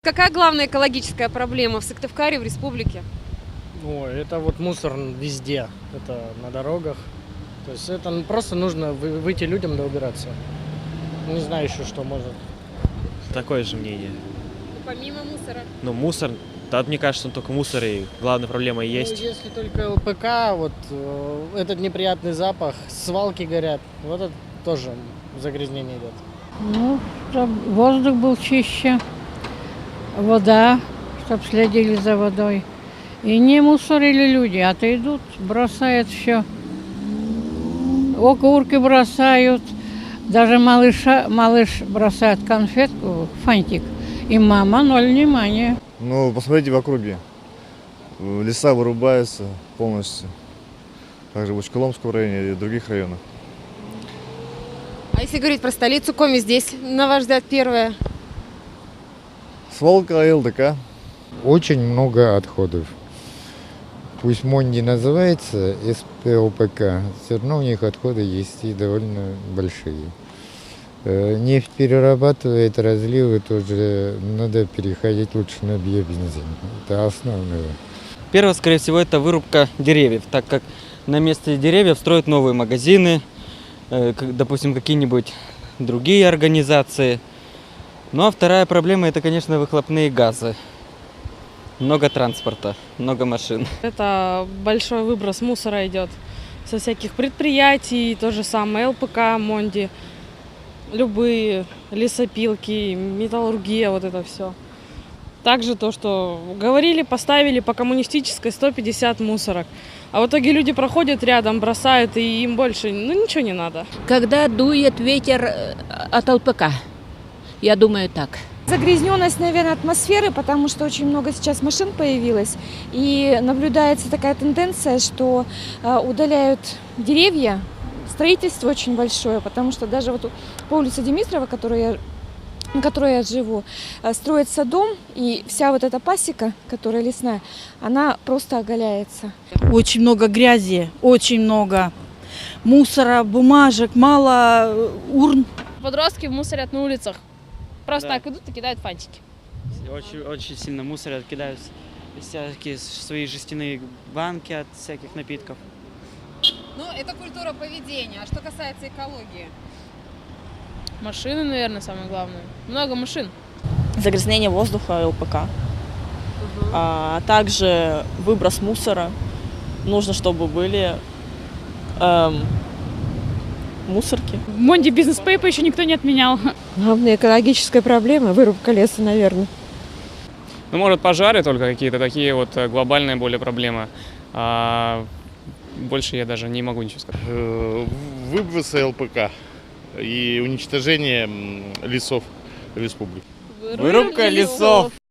Какая главная экологическая проблема в Сыктывкаре, в республике? Ой, это вот мусор везде, это на дорогах. То есть это просто нужно выйти людям да убираться. Не знаю еще, что может. Такое же мнение. Помимо мусора. Но мусор, да, мне кажется, только мусор и главная проблема и есть. Ну, если только ЛПК, вот этот неприятный запах, свалки горят, вот это тоже загрязнение идет. Ну, чтобы воздух был чище, вода, чтобы следили за водой. И не мусорили люди, а то идут, бросают все. Окурки бросают, даже малыш бросает конфетку, фантик, и мама ноль внимания. Ну, посмотрите в округе. Леса вырубаются полностью. Также в Учколомском районе и в других районах. А если говорить про столицу, Коми здесь, на ваш взгляд, первое? Свалка и ЛДК. Очень много отходов. Пусть МОН не называется СПОПК, все равно у них отходы есть и довольно большие. Нефть перерабатывает, разливы тоже, надо переходить лучше на биобензин. Это основное. Первое, скорее всего, это вырубка деревьев, так как на месте деревьев строят новые магазины, допустим, какие-нибудь другие организации. Ну а вторая проблема – это, конечно, выхлопные газы. Много транспорта, много машин. Это большой выброс мусора идет со всяких предприятий, то же самое ЛПК, Монди, любые лесопилки, металлургия, вот это все. Также то, что говорили, поставили по коммунистической 150 мусорок. А в итоге люди проходят рядом, бросают, и им больше ничего не надо. Когда дует ветер от ЛПК, я думаю так. Загрязненность, наверное, атмосферы, потому что очень много сейчас машин появилось. И наблюдается такая тенденция, что удаляют деревья. Строительство очень большое, потому что даже вот по улице Димитрова, на которой я живу, строится дом, и вся вот эта пасека, которая лесная, она просто оголяется. Очень много грязи, очень много мусора, бумажек, мало урн. Подростки мусорят на улицах. Просто Да. так идут и кидают фантики. Очень сильно мусорят, кидают всякие свои жестяные банки от всяких напитков. Ну, это культура поведения. А что касается экологии? Машины, наверное, самое главное. Много машин. Загрязнение воздуха, ЛПК. А также выброс мусора. Нужно, чтобы были мусорки. Монди бизнес-пейпер еще никто не отменял. Главная экологическая проблема – вырубка леса, наверное. Ну, может, пожары только какие-то такие вот глобальные более проблемы. А больше я даже не могу ничего сказать. Выбросы ЛПК и уничтожение лесов республики. Вырубка лесов.